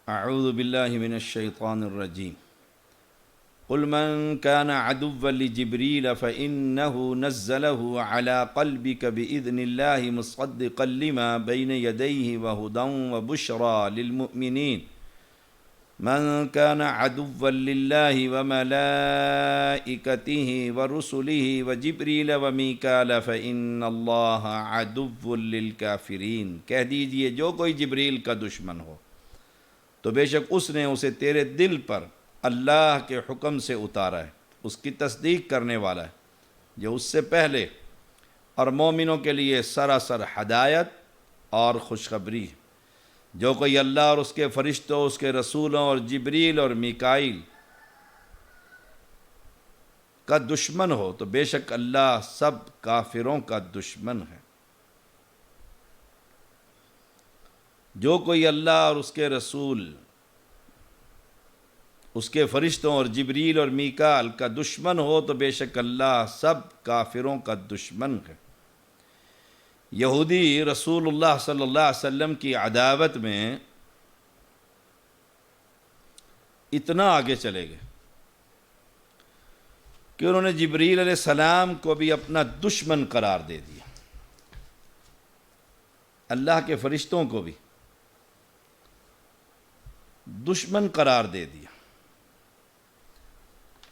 اعوذ باللہ من الشیطان الرجیم قل من كان عدوا لجبريل فإنه نزله على قلبك بإذن الله مصدقا لما بين يديه وهدى وبشرى للمؤمنين من كان عدوا لله وملائكته ورسله وجبريل وميكال فإن الله عدو للكافرين۔ کہہ دیجئے جو کوئی جبریل کا دشمن ہو تو بے شک اس نے اسے تیرے دل پر اللہ کے حکم سے اتارا ہے، اس کی تصدیق کرنے والا ہے جو اس سے پہلے، اور مومنوں کے لیے سراسر ہدایت اور خوشخبری ہے۔ جو کوئی اللہ اور اس کے فرشتوں، اس کے رسولوں اور جبریل اور میکائیل کا دشمن ہو تو بے شک اللہ سب کافروں کا دشمن ہے۔ جو کوئی اللہ اور اس کے رسول، اس کے فرشتوں اور جبریل اور میکال کا دشمن ہو تو بے شک اللہ سب کافروں کا دشمن ہے۔ یہودی رسول اللہ صلی اللہ علیہ وسلم کی عداوت میں اتنا آگے چلے گئے کہ انہوں نے جبریل علیہ السلام کو بھی اپنا دشمن قرار دے دیا، اللہ کے فرشتوں کو بھی دشمن قرار دے دیا،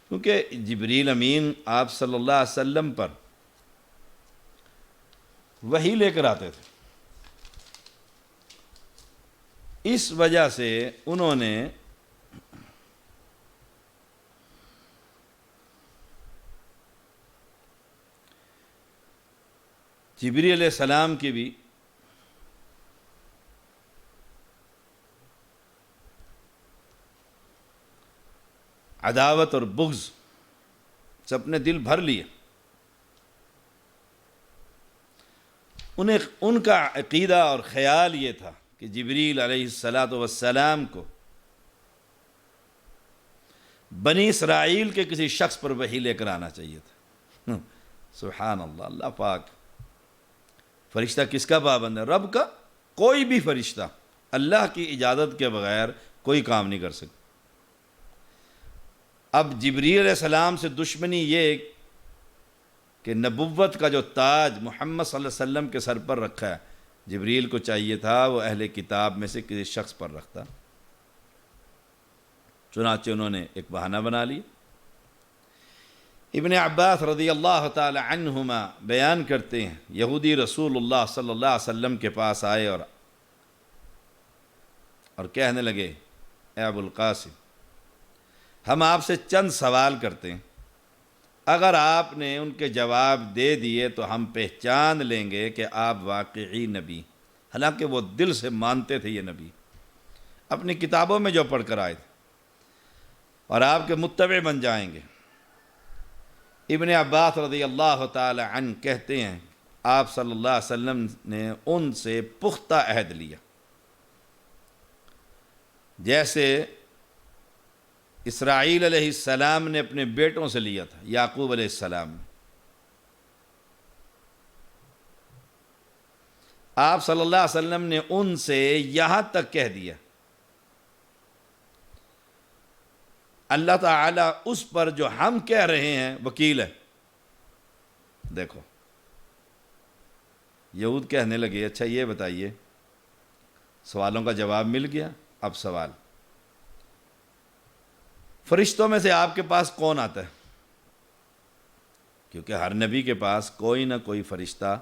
کیونکہ جبریل امین آپ صلی اللہ علیہ وسلم پر وحی لے کر آتے تھے۔ اس وجہ سے انہوں نے جبریل علیہ السلام کی بھی عداوت اور بغض سے اپنے دل بھر لیے۔ ان کا عقیدہ اور خیال یہ تھا کہ جبریل علیہ السلام کو بنی اسرائیل کے کسی شخص پر وحی لے کر آنا چاہیے تھا۔ سبحان اللہ، اللہ پاک۔ فرشتہ کس کا پابند ہے؟ رب کا۔ کوئی بھی فرشتہ اللہ کی اجازت کے بغیر کوئی کام نہیں کر سکتا۔ اب جبریل علیہ السلام سے دشمنی یہ کہ نبوت کا جو تاج محمد صلی اللہ علیہ وسلم کے سر پر رکھا ہے، جبریل کو چاہیے تھا وہ اہل کتاب میں سے کسی شخص پر رکھتا، چنانچہ انہوں نے ایک بہانہ بنا لی۔ ابن عباس رضی اللہ تعالی عنہما بیان کرتے ہیں، یہودی رسول اللہ صلی اللہ علیہ وسلم کے پاس آئے اور کہنے لگے، اے ابو القاسم، ہم آپ سے چند سوال کرتے ہیں، اگر آپ نے ان کے جواب دے دیے تو ہم پہچان لیں گے کہ آپ واقعی نبی، حالانکہ وہ دل سے مانتے تھے یہ نبی، اپنی کتابوں میں جو پڑھ کر آئے تھے، اور آپ کے متبع بن جائیں گے۔ ابن عباس رضی اللہ تعالی عنہ کہتے ہیں، آپ صلی اللہ علیہ وسلم نے ان سے پختہ عہد لیا، جیسے اسرائیل علیہ السلام نے اپنے بیٹوں سے لیا تھا، یعقوب علیہ السلام نے۔ آپ صلی اللہ علیہ وسلم نے ان سے یہاں تک کہہ دیا، اللہ تعالیٰ اس پر جو ہم کہہ رہے ہیں وکیل ہے۔ دیکھو، یہود کہنے لگے، اچھا یہ بتائیے، سوالوں کا جواب مل گیا، اب سوال، فرشتوں میں سے آپ کے پاس کون آتا ہے؟ کیونکہ ہر نبی کے پاس کوئی نہ کوئی فرشتہ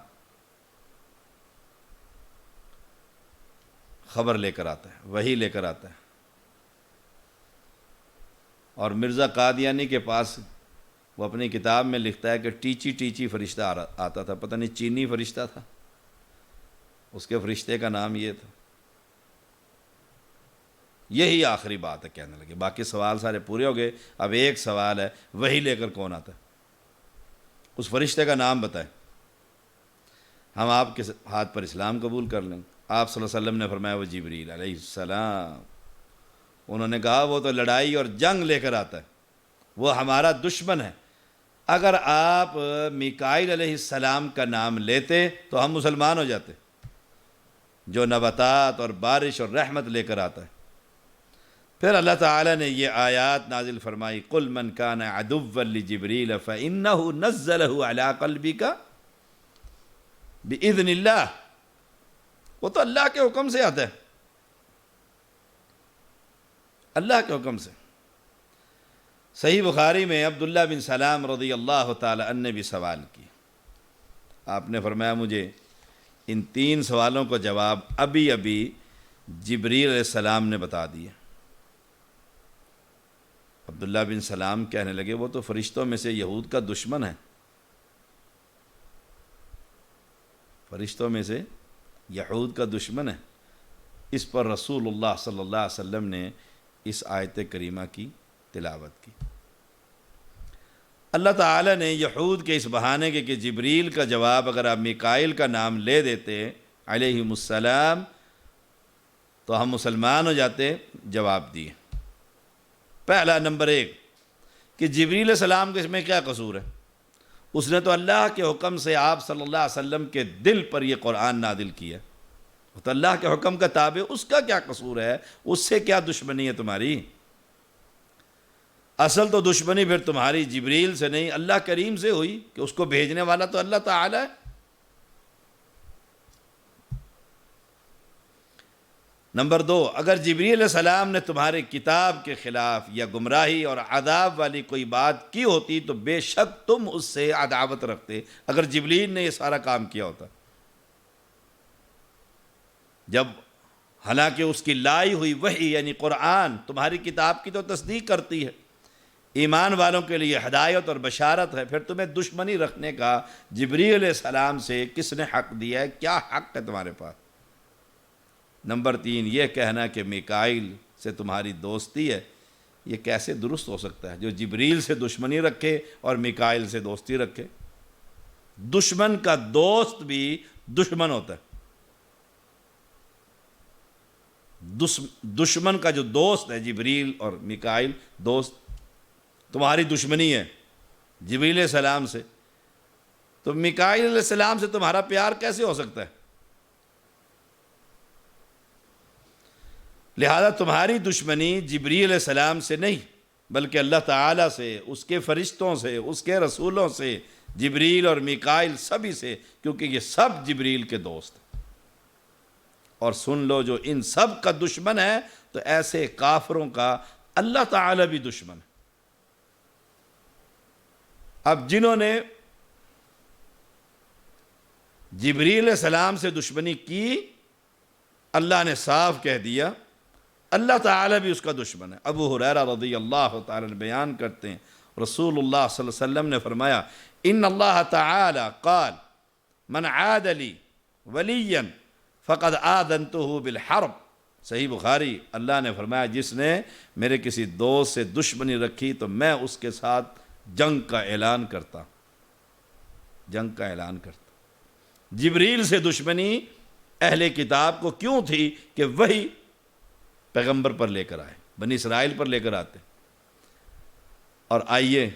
خبر لے کر آتا ہے، وحی لے کر آتا ہے۔ اور مرزا قادیانی کے پاس وہ اپنی کتاب میں لکھتا ہے کہ ٹیچی ٹیچی فرشتہ آتا تھا، پتہ نہیں چینی فرشتہ تھا، اس کے فرشتے کا نام یہ تھا۔ یہی آخری بات ہے، کہنے لگے باقی سوال سارے پورے ہو گئے، اب ایک سوال ہے، وحی لے کر کون آتا ہے؟ اس فرشتے کا نام بتائیں، ہم آپ کے ہاتھ پر اسلام قبول کر لیں۔ آپ صلی اللہ علیہ وسلم نے فرمایا وہ جبریل علیہ السلام۔ انہوں نے کہا وہ تو لڑائی اور جنگ لے کر آتا ہے، وہ ہمارا دشمن ہے۔ اگر آپ میکائیل علیہ السلام کا نام لیتے تو ہم مسلمان ہو جاتے، جو نباتات اور بارش اور رحمت لے کر آتا ہے۔ پھر اللہ تعالیٰ نے یہ آیات نازل فرمائی، قُلْ مَنْ كَانَ عَدُوًّا لِجِبْرِيلَ فَإِنَّهُ نَزَّلَهُ عَلَىٰ قَلْبِكَ بِإِذْنِ اللَّهِ۔ وہ تو اللہ کے حکم سے آتا ہے، اللہ کے حکم سے۔ صحیح بخاری میں عبداللہ بن سلام رضی اللہ تعالی عنہ نے بھی سوال کی، آپ نے فرمایا مجھے ان 3 سوالوں کو جواب ابھی ابھی جبریل علیہ السلام نے بتا دیے۔ عبداللہ بن سلام کہنے لگے وہ تو فرشتوں میں سے یہود کا دشمن ہے، فرشتوں میں سے یہود کا دشمن ہے۔ اس پر رسول اللہ صلی اللہ علیہ وسلم نے اس آیت کریمہ کی تلاوت کی۔ اللہ تعالیٰ نے یہود کے اس بہانے کے کہ جبریل کا جواب اگر آپ میکائیل کا نام لے دیتے علیہم السلام تو ہم مسلمان ہو جاتے، جواب دیے۔ پہلا نمبر 1 کہ جبریل علیہ السلام کے اس میں کیا قصور ہے؟ اس نے تو اللہ کے حکم سے آپ صلی اللہ علیہ وسلم کے دل پر یہ قرآن نازل کیا، وہ تو اللہ کے حکم کا تابع، اس کا کیا قصور ہے؟ اس سے کیا دشمنی ہے تمہاری؟ اصل تو دشمنی پھر تمہاری جبریل سے نہیں، اللہ کریم سے ہوئی کہ اس کو بھیجنے والا تو اللہ تعالی ہے۔ نمبر 2، اگر جبریل علیہ السلام نے تمہاری کتاب کے خلاف یا گمراہی اور عذاب والی کوئی بات کی ہوتی تو بے شک تم اس سے عداوت رکھتے، اگر جبریل نے یہ سارا کام کیا ہوتا، جب حالانکہ اس کی لائی ہوئی وحی یعنی قرآن تمہاری کتاب کی تو تصدیق کرتی ہے، ایمان والوں کے لیے ہدایت اور بشارت ہے، پھر تمہیں دشمنی رکھنے کا جبریل علیہ السلام سے کس نے حق دیا ہے؟ کیا حق ہے تمہارے پاس؟ نمبر 3، یہ کہنا کہ میکائیل سے تمہاری دوستی ہے، یہ کیسے درست ہو سکتا ہے؟ جو جبریل سے دشمنی رکھے اور میکائیل سے دوستی رکھے۔ دشمن کا دوست بھی دشمن ہوتا ہے، دشمن کا جو دوست ہے جبریل اور میکائیل دوست، تمہاری دشمنی ہے جبریل علیہ السلام سے، تو میکائیل علیہ السلام سے تمہارا پیار کیسے ہو سکتا ہے؟ لہذا تمہاری دشمنی جبریل علیہ السلام سے نہیں بلکہ اللہ تعالیٰ سے، اس کے فرشتوں سے، اس کے رسولوں سے، جبریل اور میکائیل سبھی سے، کیونکہ یہ سب جبریل کے دوست ہیں۔ اور سن لو جو ان سب کا دشمن ہے تو ایسے کافروں کا اللہ تعالیٰ بھی دشمن ہے۔ اب جنہوں نے جبریل علیہ السلام سے دشمنی کی، اللہ نے صاف کہہ دیا اللہ تعالیٰ بھی اس کا دشمن ہے۔ ابو ہریرہ رضی اللہ تعالیٰ نے بیان کرتے ہیں رسول اللہ صلی اللہ علیہ وسلم نے فرمایا ان اللہ تعالی قال من عاد لی ولیا فقد آذنتہ بالحرب۔ صحیح بخاری، اللہ نے فرمایا جس نے میرے کسی دوست سے دشمنی رکھی تو میں اس کے ساتھ جنگ کا اعلان کرتا، جنگ کا اعلان کرتا۔ جبریل سے دشمنی اہل کتاب کو کیوں تھی؟ کہ وہی پیغمبر پر لے کر آئے، بنی اسرائیل پر لے کر آتے۔ اور آئیے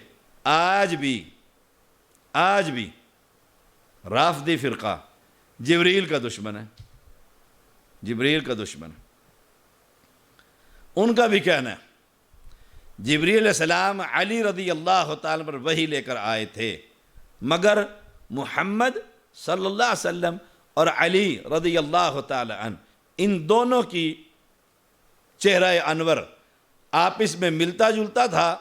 آج بھی رافضی فرقہ جبریل کا دشمن ہے، جبریل کا دشمن ہے۔ ان کا بھی کہنا ہے جبریل علیہ السلام علی رضی اللہ تعالیٰ پر وحی لے کر آئے تھے، مگر محمد صلی اللہ علیہ وسلم اور علی رضی اللہ تعالیٰ عنہ ان دونوں کی چہرہ انور آپس میں ملتا جلتا تھا،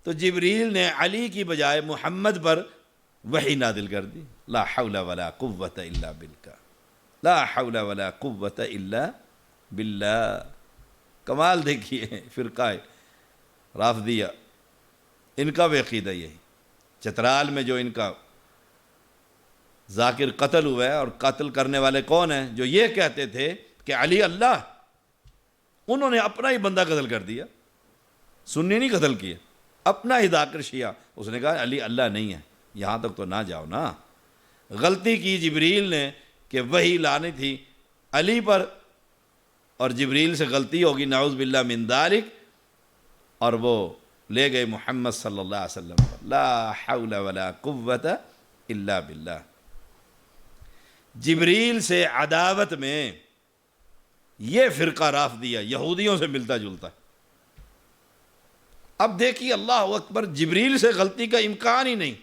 تو جبریل نے علی کی بجائے محمد پر وحی نازل کر دی۔ لا حول ولا قوت الا باللہ، لا حول ولا قوت الا باللہ۔ کمال دیکھیے فرقہ رافضیہ، ان کا بھی عقیدہ یہی۔ چترال میں جو ان کا ذاکر قتل ہوا ہے، اور قتل کرنے والے کون ہیں؟ جو یہ کہتے تھے کہ علی اللہ، انہوں نے اپنا ہی بندہ قتل کر دیا، سنی نہیں قتل کیا، اپنا ہی ذاکر شیعہ، اس نے کہا علی اللہ نہیں ہے، یہاں تک تو نہ جاؤ نا۔ غلطی کی جبریل نے کہ وحی لانی تھی علی پر، اور جبریل سے غلطی ہوگی نعوذ باللہ من ذالک، اور وہ لے گئے محمد صلی اللہ علیہ وسلم پر۔ لا حول ولا قوت الا باللہ۔ جبریل سے عداوت میں یہ فرقہ رافضیہ یہودیوں سے ملتا جلتا ہے۔ اب دیکھیے اللہ اکبر، جبریل سے غلطی کا امکان ہی نہیں،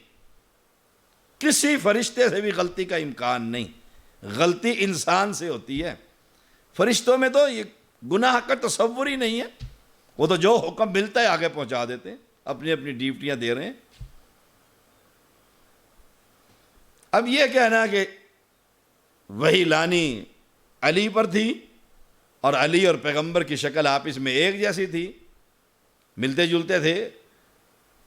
کسی فرشتے سے بھی غلطی کا امکان نہیں، غلطی انسان سے ہوتی ہے، فرشتوں میں تو یہ گناہ کا تصور ہی نہیں ہے، وہ تو جو حکم ملتا ہے آگے پہنچا دیتے ہیں، اپنی اپنی ڈیوٹیاں دے رہے ہیں۔ اب یہ کہنا کہ وہی لانی علی پر تھی اور علی اور پیغمبر کی شکل آپس میں ایک جیسی تھی، ملتے جلتے تھے،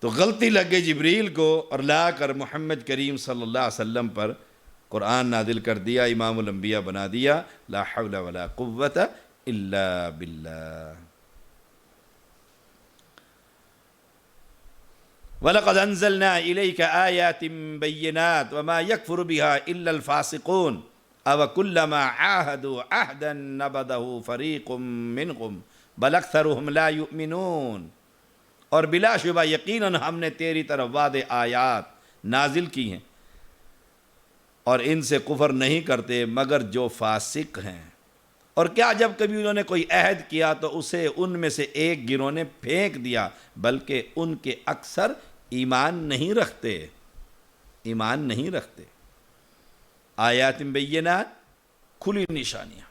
تو غلطی لگ گئی جبریل کو اور لا کر محمد کریم صلی اللہ علیہ وسلم پر قرآن نازل کر دیا، امام الانبیاء بنا دیا، لا حول ولا قوت الا باللہ۔ وَلَقَدْ أَنزَلْنَا إِلَيْكَ آيَاتٍ بَيِّنَاتٍ وَمَا يَكْفُرُ بِهَا إِلَّا الْفَاسِقُونَ أَوَكُلَّمَا عَاهَدُوا عَهْدًا نَبَذَهُ فَرِيقٌ مِّنْهُمْ بَلْ أَكْثَرُهُمْ لَا يُؤْمِنُونَ۔ اور بلا شبہ یقیناً ہم نے تیری طرف واضح آیات نازل کی ہیں اور ان سے کفر نہیں کرتے مگر جو فاسق ہیں۔ اور کیا جب کبھی انہوں نے کوئی عہد کیا تو اسے ان میں سے ایک گروہ نے پھینک دیا، بلکہ ان کے اکثر ایمان نہیں رکھتے، ایمان نہیں رکھتے۔ آیات بینات، کھلی نشانیاں،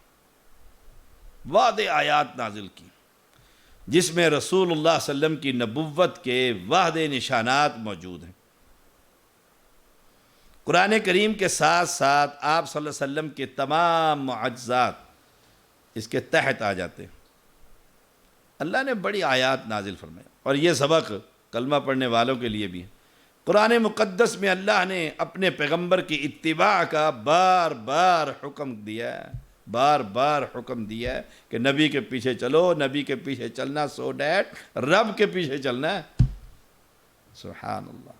واضح آیات نازل کی جس میں رسول اللہ صلی اللہ علیہ وسلم کی نبوت کے واضح نشانات موجود ہیں۔ قرآن کریم کے ساتھ ساتھ آپ صلی اللہ علیہ وسلم کے تمام معجزات اس کے تحت آ جاتے ہیں۔ اللہ نے بڑی آیات نازل فرمائے، اور یہ سبق کلمہ پڑھنے والوں کے لیے بھی ہے۔ قرآن مقدس میں اللہ نے اپنے پیغمبر کی اتباع کا بار بار حکم دیا ہے، بار بار حکم دیا ہے کہ نبی کے پیچھے چلو، نبی کے پیچھے چلنا سو ڈیٹ رب کے پیچھے چلنا ہے۔ سبحان اللہ۔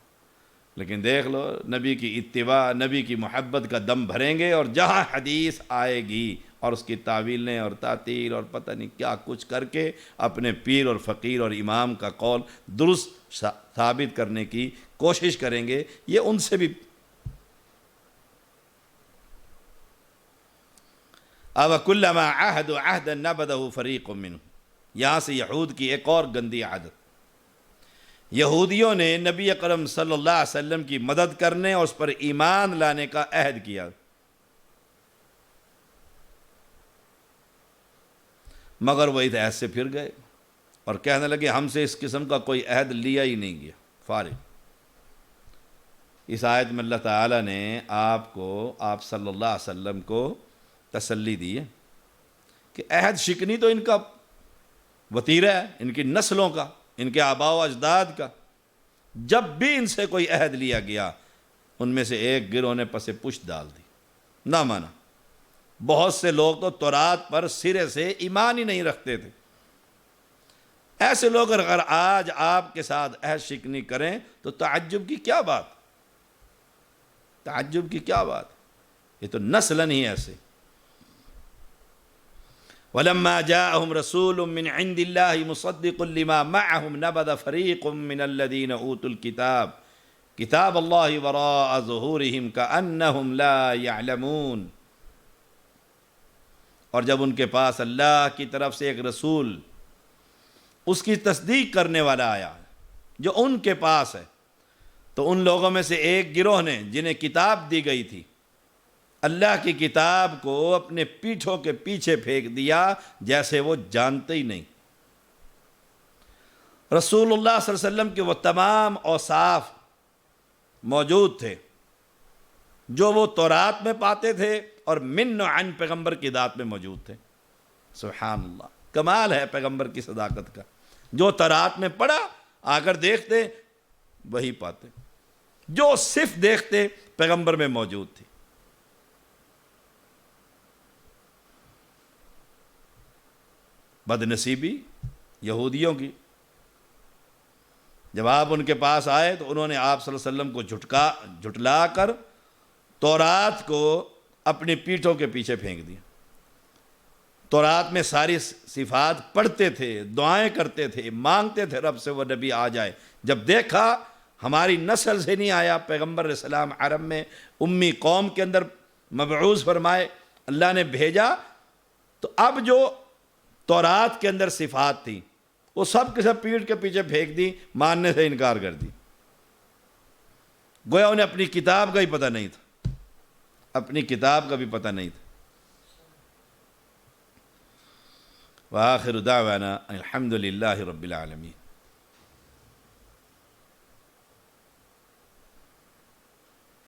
لیکن دیکھ لو، نبی کی اتباع، نبی کی محبت کا دم بھریں گے، اور جہاں حدیث آئے گی اور اس کی تعویلیں اور تعطیل اور پتہ نہیں کیا کچھ کر کے اپنے پیر اور فقیر اور امام کا قول درست ثابت کرنے کی کوشش کریں گے، یہ ان سے بھی۔ أَوَكُلَّمَا عَاهَدُوا عَهْدًا نَبَذَهُ فَرِيقٌ مِّنْهُمْ۔ یہاں سے یہود کی ایک اور گندی عادت، یہودیوں نے نبی اکرم صلی اللہ علیہ وسلم کی مدد کرنے اور اس پر ایمان لانے کا عہد کیا، مگر وہ اس عہد سے پھر گئے اور کہنے لگے ہم سے اس قسم کا کوئی عہد لیا ہی نہیں گیا، فارغ۔ اس آیت میں اللہ تعالیٰ نے آپ صلی اللہ علیہ وسلم کو تسلی دی ہے کہ عہد شکنی تو ان کا وتیرہ ہے، ان کی نسلوں کا، ان کے آباء و اجداد کا۔ جب بھی ان سے کوئی عہد لیا گیا، ان میں سے ایک گروہ نے پس پشت ڈال دی، نہ مانا۔ بہت سے لوگ تو تورات پر سرے سے ایمان ہی نہیں رکھتے تھے۔ ایسے لوگ اگر آج آپ کے ساتھ عہد شکنی کریں تو تعجب کی کیا بات، تعجب کی کیا بات، یہ تو نسلاً ہی ایسے۔ وَلَمَّا جَاءَهُمْ رَسُولٌ مِّنْ عِنْدِ اللَّهِ مُصَدِّقٌ لِمَا مَعَهُمْ نَبَذَ فَرِيقٌ مِّنَ الَّذِينَ أُوتُوا الْكِتَابَ كِتَابَ اللَّهِ وَرَاءَ ظُهُورِهِمْ كَأَنَّهُمْ لَا يَعْلَمُونَ۔ اور جب ان کے پاس اللہ کی طرف سے ایک رسول، اس کی تصدیق کرنے والا آیا جو ان کے پاس ہے، تو ان لوگوں میں سے ایک گروہ نے جنہیں کتاب دی گئی تھی، اللہ کی کتاب کو اپنے پیٹھوں کے پیچھے پھینک دیا جیسے وہ جانتے ہی نہیں۔ رسول اللہ صلی اللہ علیہ وسلم کے وہ تمام اوصاف موجود تھے جو وہ تورات میں پاتے تھے اور من و عن پیغمبر کی ذات میں موجود تھے۔ سبحان اللہ، کمال ہے پیغمبر کی صداقت کا۔ جو تورات میں پڑھا آ کر دیکھتے وہی پاتے، جو صرف دیکھتے پیغمبر میں موجود تھی۔ بد نصیبی یہودیوں کی، جب آپ ان کے پاس آئے تو انہوں نے آپ صلی اللہ علیہ وسلم کو جھٹلا کر تورات کو اپنی پیٹھوں کے پیچھے پھینک دیا۔ تورات میں ساری صفات پڑھتے تھے، دعائیں کرتے تھے، مانگتے تھے رب سے وہ نبی آ جائے۔ جب دیکھا ہماری نسل سے نہیں آیا، پیغمبر علیہ السلام عرب میں امی قوم کے اندر مبعوث فرمائے، اللہ نے بھیجا، تو اب جو تورات کے اندر صفات تھی وہ سب کے سب پیٹھ کے پیچھے پھینک دی، ماننے سے انکار کر دی۔ گویا انہیں اپنی کتاب کا ہی پتہ نہیں تھا، اپنی کتاب کا بھی پتہ نہیں تھا۔ وآخر دعوانا الحمد للہ رب العالمین۔